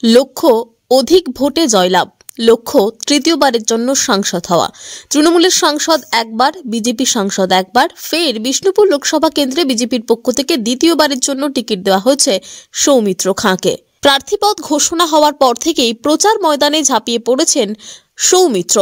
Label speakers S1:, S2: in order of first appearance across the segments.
S1: লক্ষ্য অধিক ভোটে জয়লাভ, লক্ষ্য তৃতীয়বারের জন্য সাংসদ হওয়া। তৃণমূলের সাংসদ একবার, বিজেপি সাংসদ একবার। ফের বিষ্ণুপুর লোকসভা কেন্দ্রে বিজেপির পক্ষ থেকে দ্বিতীয়বারের জন্য টিকিট দেওয়া হয়েছে সৌমিত্র খাঁকে। প্রার্থীপদ ঘোষণা হওয়ার পর থেকেই প্রচার ময়দানে ঝাঁপিয়ে পড়েছেন সৌমিত্র।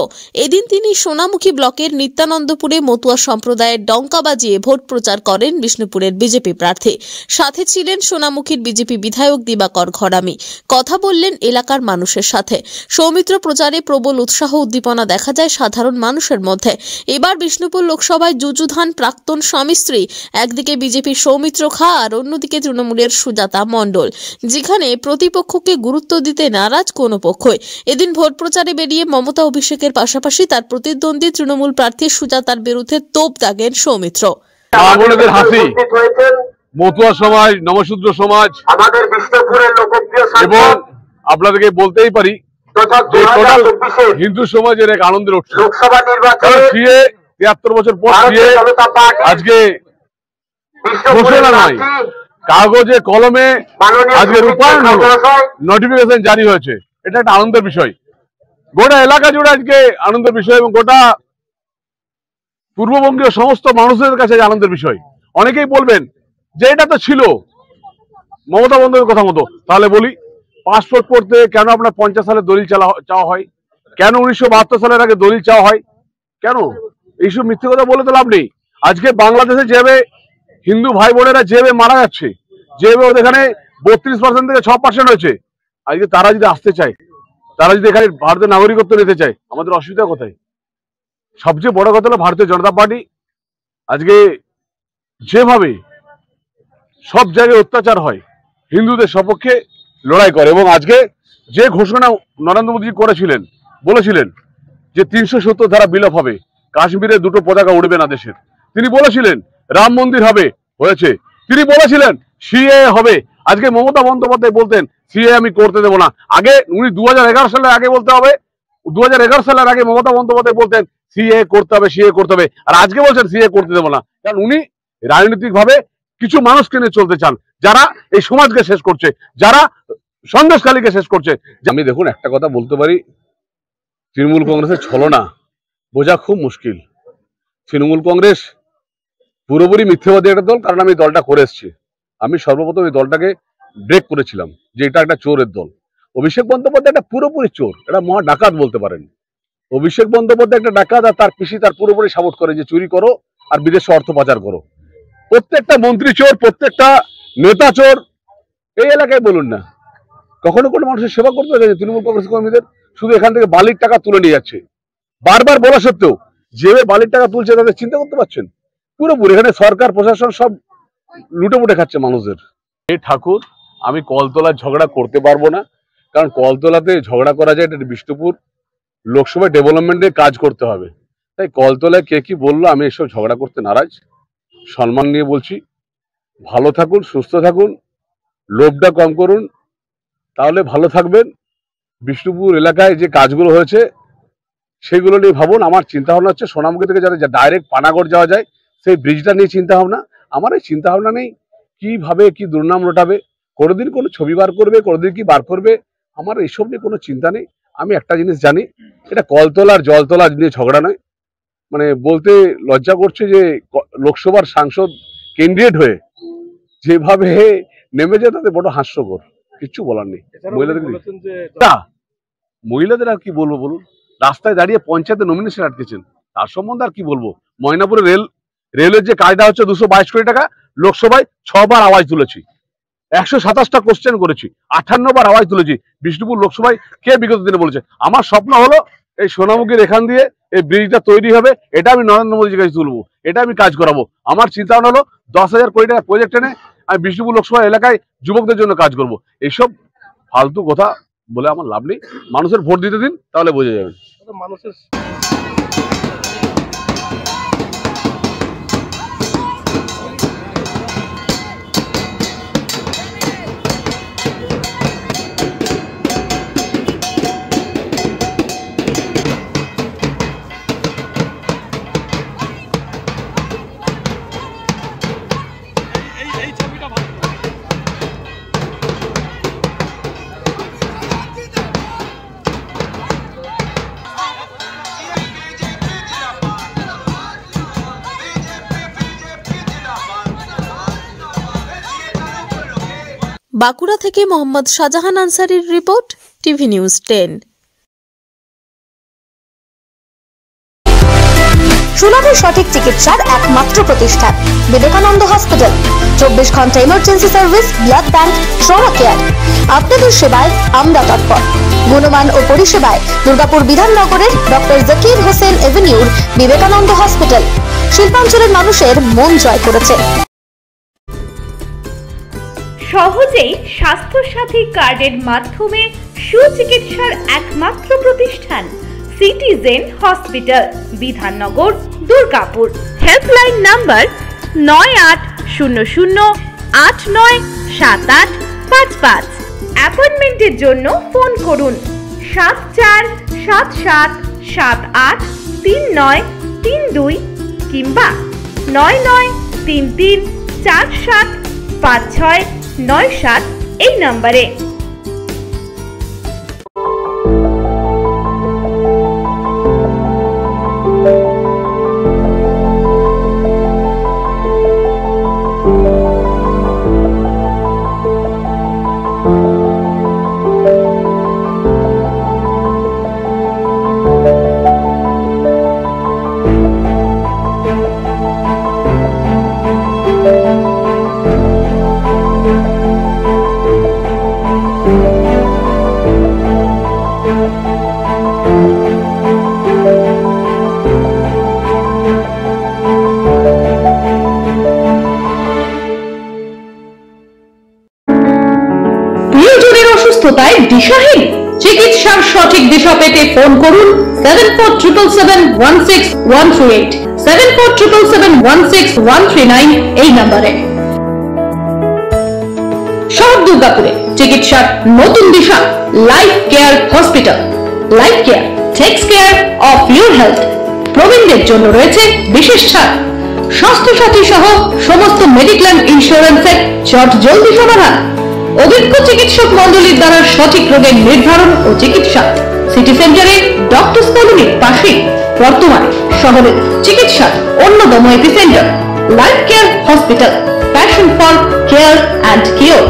S1: এদিন তিনি সোনামুখী ব্লকের নিত্যানন্দপুরে মতুয়া সম্প্রদায়ের ডঙ্কা বাজিয়ে ভোট প্রচার করেন বিষ্ণুপুরের বিজেপি প্রার্থী। সাথে ছিলেন সোনামুখীর বিজেপি বিধায়ক দিবাকর ঘরামি। কথা বললেন এলাকার মানুষের সাথে। সৌমিত্র প্রচারে প্রবল উৎসাহ উদ্দীপনা দেখা যায় সাধারণ মানুষের মধ্যে। এবার বিষ্ণুপুর লোকসভায় যুযুধান প্রাক্তন স্বামী স্ত্রী, একদিকে বিজেপির সৌমিত্র খাঁ আর অন্যদিকে তৃণমূলের সুজাতা মণ্ডল, যেখানে প্রতিপক্ষকে গুরুত্ব দিতে নারাজ কোনো পক্ষই। এদিন ভোট প্রচারে বেরিয়ে মমতা অভিষেকের পাশাপাশি তার প্রতিদ্বন্দ্বী তৃণমূল প্রার্থী সুজাতার বিরুদ্ধে তোপ দাগেন সৌমিত্র।
S2: মতুয়া সমাজ, নমশূদ্র সমাজ, আমাদের বিষ্ণুপুরের লোকপ্রিয় এবং আপনাদেরকে বলতেই পারি যে টোটাল হিন্দু সমাজের এক আনন্দের উৎসব। লোকসভা নির্বাচন 73 বছর পর আজকে ঘোষণা নয়, কাগজে কলমে আজকে রূপায়ণ হলো, নোটিফিকেশন জারি হয়েছে। এটা একটা আনন্দের বিষয়, গোটা এলাকা জুড়ে আজকে আনন্দের বিষয় এবং গোটা পূর্ববঙ্গীয় সমস্ত মানুষদের কাছে আনন্দের বিষয়। অনেকেই বলবেন যে এটা তো ছিল মমতা বন্দ্যোপাধ্যায়ের কথা মতো। তাহলে বলি, পাসপোর্ট করতে কেন আপনার 50 সালে দলিল চাওয়া হয়? কেন 1972 সালের আগে দলিল চাওয়া হয়? কেন? এইসব মিথ্যে কথা বলে তো লাভ নেই। আজকে বাংলাদেশে যেভাবে হিন্দু ভাই বোনেরা যেভাবে মারা যাচ্ছে, যেভাবে ওদের এখানে 32% থেকে 6% হয়েছে, আজকে তারা যদি আসতে চায়, তারা যদি এখানে ভারতের নাগরিকত্ব নিতে চায়, আমাদের অসুবিধা কোথায়? সবচেয়ে বড় কথা হলো ভারতীয় জনতা পার্টি আজকে যেভাবে সব জায়গায় অত্যাচার হয়, হিন্দুদের সপক্ষে লড়াই করে। এবং আজকে যে ঘোষণা নরেন্দ্র মোদী করেছিলেন, বলেছিলেন যে 370 ধারা বিলোপ হবে, কাশ্মীরে 2টো পতাকা উড়বে না দেশের। তিনি বলেছিলেন রাম মন্দির হবে, হয়েছে। তিনি বলেছিলেন সিএ হবে। আজকে মমতা বন্দ্যোপাধ্যায় বলতেন সিএ আমি করতে দেবো না। আগে উনি 2011 সালের আগে বলতে হবে, 2011 সালের আগে মমতা বন্দ্যোপাধ্যায় বলতেন সিএ করতে হবে, সিএ করতে হবে। আর আজকে বলছেন সিএ করতে দেবো না, কারণ উনি রাজনৈতিক ভাবে কিছু মানুষকে নিয়ে চলতে চান, যারা এই সমাজকে শেষ করছে, যারা সন্দেশখালীকে শেষ করছে। আমি দেখুন একটা কথা বলতে পারি, তৃণমূল কংগ্রেসের ছলনা বোঝা খুব মুশকিল। তৃণমূল কংগ্রেস পুরোপুরি মিথ্যেবাদী একটা দল, কারণ আমি দলটা করে এসেছি। আমি সর্বপ্রথম এই দলটাকে ব্রেক করেছিলাম যে এটা একটা চোরের দল। অভিষেক বন্দ্যোপাধ্যায় একটা পুরোপুরি চোর, এটা মহা ডাকাত বলতে পারেন। অভিষেক বন্দ্যোপাধ্যায় একটা ডাকাত, আর তার পিসি তার পুরোপুরি সাপোর্ট করে যে চুরি করো আর বিদেশে অর্থ পাচার করো। প্রত্যেকটা মন্ত্রী চোর, প্রত্যেকটা নেতা চোর। এই এলাকায় বলুন না কখনো কোনো মানুষের সেবা করতে গেছে তৃণমূল কংগ্রেস কর্মীদের? শুধু এখান থেকে বালির টাকা তুলে নিয়ে যাচ্ছে, বারবার বলা সত্ত্বেও যেভাবে বালির টাকা তুলছে তাদের চিন্তা করতে পারছেন? পুরোপুরি এখানে সরকার প্রশাসন সব লুটে পুটে খাচ্ছে মানুষদের। এই ঠাকুর, আমি কলতলার ঝগড়া করতে পারবো না, কারণ কলতলাতে ঝগড়া করা যায়, এটা বিষ্ণুপুর লোকসভা ডেভেলপমেন্টে কাজ করতে হবে। তাই কলতলায় কে কি বললো, আমি এসব ঝগড়া করতে নারাজ। সম্মান নিয়ে বলছি, ভালো থাকুন, সুস্থ থাকুন, লোভটা কম করুন, তাহলে ভালো থাকবেন। বিষ্ণুপুর এলাকায় যে কাজগুলো হয়েছে সেগুলো নিয়ে ভাবুন। আমার চিন্তা ভাবনা হচ্ছে সোনামুখী থেকে যাতে ডাইরেক্ট পানাগড় যাওয়া যায়, সেই ব্রিজটা নিয়ে চিন্তা ভাবনা। আমার এই চিন্তা ভাবনা নেই কিভাবে কি দুর্নাম রটাবে, কোনোদিন কোনো ছবি বার করবে, কোনোদিন কি বার করবে, আমার এইসব নিয়ে কোনো চিন্তা নেই। আমি একটা জিনিস জানি, এটা কলতলার জলতলা নিয়ে ঝগড়া নয়। মানে বলতে লজ্জা করছে যে লোকসভার সাংসদ ক্যান্ডিডেট হয়ে যেভাবে নেমে যায়, তাদের বড় হাস্যকর, কিচ্ছু বলার নেই। মহিলাদের আর কি বলবো বলুন? রাস্তায় দাঁড়িয়ে পঞ্চায়েতে নমিনেশন আটকেছেন, তার সম্বন্ধে আর কি বলবো? ময়নাপুরে রেলের যে কায়দা হচ্ছে 222 কোটি টাকা, লোকসভায় 6 বার আওয়াজ তুলেছি, 127টা কোশ্চেন করেছি, 58 বার আওয়াজ তুলেছি। বিষ্ণুপুর লোকসভায় কে বিগত দিনে বলেছে? আমার স্বপ্ন হলো এই সোনামুখীর এখান দিয়ে এই ব্রিজটা তৈরি হবে, এটা আমি নরেন্দ্র মোদীর কাছে তুলবো, এটা আমি কাজ করাবো। আমার চিন্তা ভাবনা হলো 10,000 কোটি টাকা প্রজেক্ট এনে আমি বিষ্ণুপুর লোকসভা এলাকায় যুবকদের জন্য কাজ করব। এইসব ফালতু কথা বলে আমার লাভ নেই। মানুষের ভোট দিতে দিন, তাহলে বোঝা যাবে মানুষের।
S1: বাঁকুড়া থেকে মোহাম্মদ শাহজাহান আনসারির রিপোর্ট, টিভি নিউজ 10।
S3: সুলভে সঠিক চিকিৎসার একমাত্র প্রতিষ্ঠান বিবেকানন্দ হসপিটাল। 24 ঘন্টা emergency service, blood bank, trauma care. আপনাদের সেবায় আমরা তৎপর। গুণমান ও পরিষেবায় দুর্গাপুর বিধাননগরের ডক্টর জাকির হোসেন এভিনিউর বিবেকানন্দ হসপিটাল শিল্পাঞ্চলের মানুষের মন জয় করেছে।
S4: সহজেই স্বাস্থ্যসাথী কার্ডের মাধ্যমে সুচিকিৎসার একমাত্র প্রতিষ্ঠান citizen hospital, Bidhannagar, Durgapur. Helpline number 9800897855। অ্যাপয়েন্টমেন্টের জন্য ফোন করুন 7477783932 কিংবা 9933475697 এই নম্বরে।
S5: অসুস্থতায় দিশাহীন, চিকিৎসার সঠিক দিশা পেতে ফোন করুন 7477716138, 7477716139 এই নম্বরে। শহর দুর্গাপুরে চিকিৎসার নতুন দিশা life care hospital. Life care takes care of your health. প্রবীণদের জন্য রয়েছে বিশেষ ছাড়। স্বাস্থ্যসাথী সহ সমস্ত মেডিক্লেম ইন্স্যুরেন্সের চট জলদি সমাধান। অভিজ্ঞ চিকিৎসক মন্ডলীর দ্বারা সঠিক রোগের নির্ধারণ ও চিকিৎসা। সিটি সেন্টারে ডক্টরস কলোনির পাশে বর্তমানে শহরের চিকিৎসার অন্যতম epicentre life care hospital, passion for care and cure.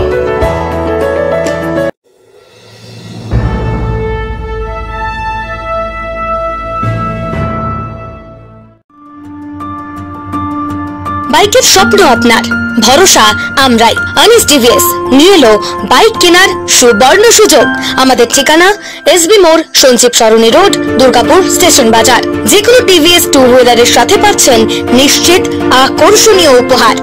S3: বাইকের স্বপ্ন আপনার, ভরসা আমরাই। আনিস টিভিএস নিয়ে এলো বাইক কেনার সুবর্ণ সুযোগ। আমাদের ঠিকানা এসবি মোড়, সঞ্জীব সরণি রোড, দুর্গাপুর স্টেশন বাজার। যেকোনো টিভিএস টু হুইলারের সাথে পাচ্ছেন নিশ্চিত আকর্ষণীয় উপহার।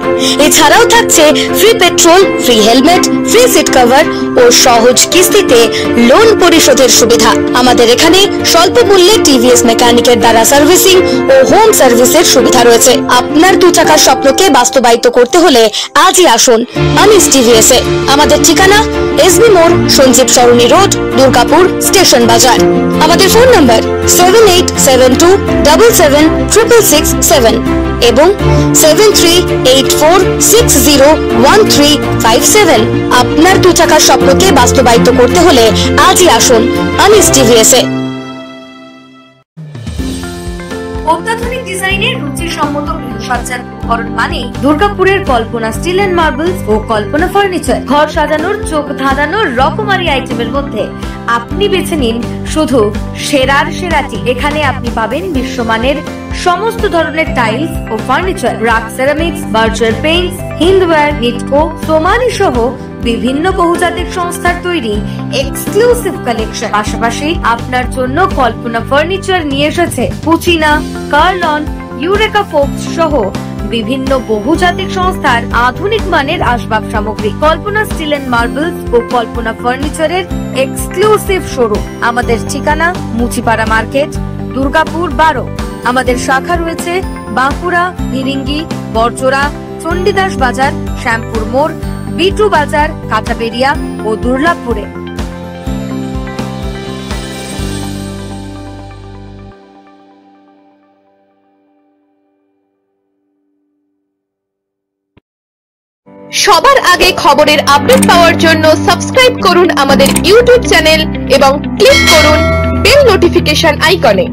S3: এছাড়াও থাকছে free petrol, free helmet, free seat cover ও সহজ কিস্তিতে লোন পরিশোধের সুবিধা। আমাদের এখানে স্বল্প মূল্যে টিভিএস মেকানিকের দ্বারা সার্ভিসিং ও হোম সার্ভিসের সুবিধা রয়েছে। আপনার 2 চাকার স্বপ্নকে বাস্তবায়িত করতে হলে আজই আসুন আনিস টিভিএস এ। আমাদের ঠিকানা এসবি মোড়, সঞ্জীব সরণি রোড, দুর্গাপুর স্টেশন বাজার। আমাদের ফোন নাম্বার 7872776667 এবং 7384601357। আপনার 2 চাকার স্বপ্নকে বাস্তবায়িত করতে হলে আজই আসুন আনিস টিভিএস এ।
S4: অত্যাধুনিক ডিজাইনের রুচিসম্মত গৃহসজ্জার উপকরণ মানে দুর্গাপুরের কল্পনা স্টিল এন্ড মার্বেলস ও কল্পনা ফার্নিচার। ঘর সাজানোর, চোখ ধাঁধানোর রকমারি আইটেমের মধ্যে আপনি বেছে নিন শুধু সেরার সেরাটি। এখানে আপনি পাবেন বিশ্বমানের সমস্ত ধরনের টাইলস ও furniture, RAK ceramics, Berger paints, Hindware, Nitco, Somany সহ বিভিন্ন বহুজাতিক সংস্থার তৈরি এক্সক্লুসিভ কালেকশন। পাশাপাশি আপনার জন্য কল্পনা ফার্নিচার নিয়ে এসেছে পুচিনা, কার্লন, ইউরেকা ফোকস সহ বিভিন্ন বহুজাতিক সংস্থার আধুনিক মানের আসবাব সামগ্রী। কল্পনা স্টিল এন্ড মার্বেলস ও কল্পনা ফার্নিচারের এক্সক্লুসিভ শোরুম। আমাদের ঠিকানা মুচিপাড়া মার্কেট, দুর্গাপুর 12। আমাদের শাখা রয়েছে বাঁকুড়া, ভিরিঙ্গি, বরজোড়া, চণ্ডীদাস বাজার, শ্যামপুর মোড়, বিটু বাজার, কাঁচাবেড়িয়া ও দুর্গাপুরে।
S6: সবার আগে খবরের আপডেট পাওয়ার জন্য সাবস্ক্রাইব করুন আমাদের ইউটিউব চ্যানেল এবং ক্লিক করুন বেল নোটিফিকেশন আইকনে।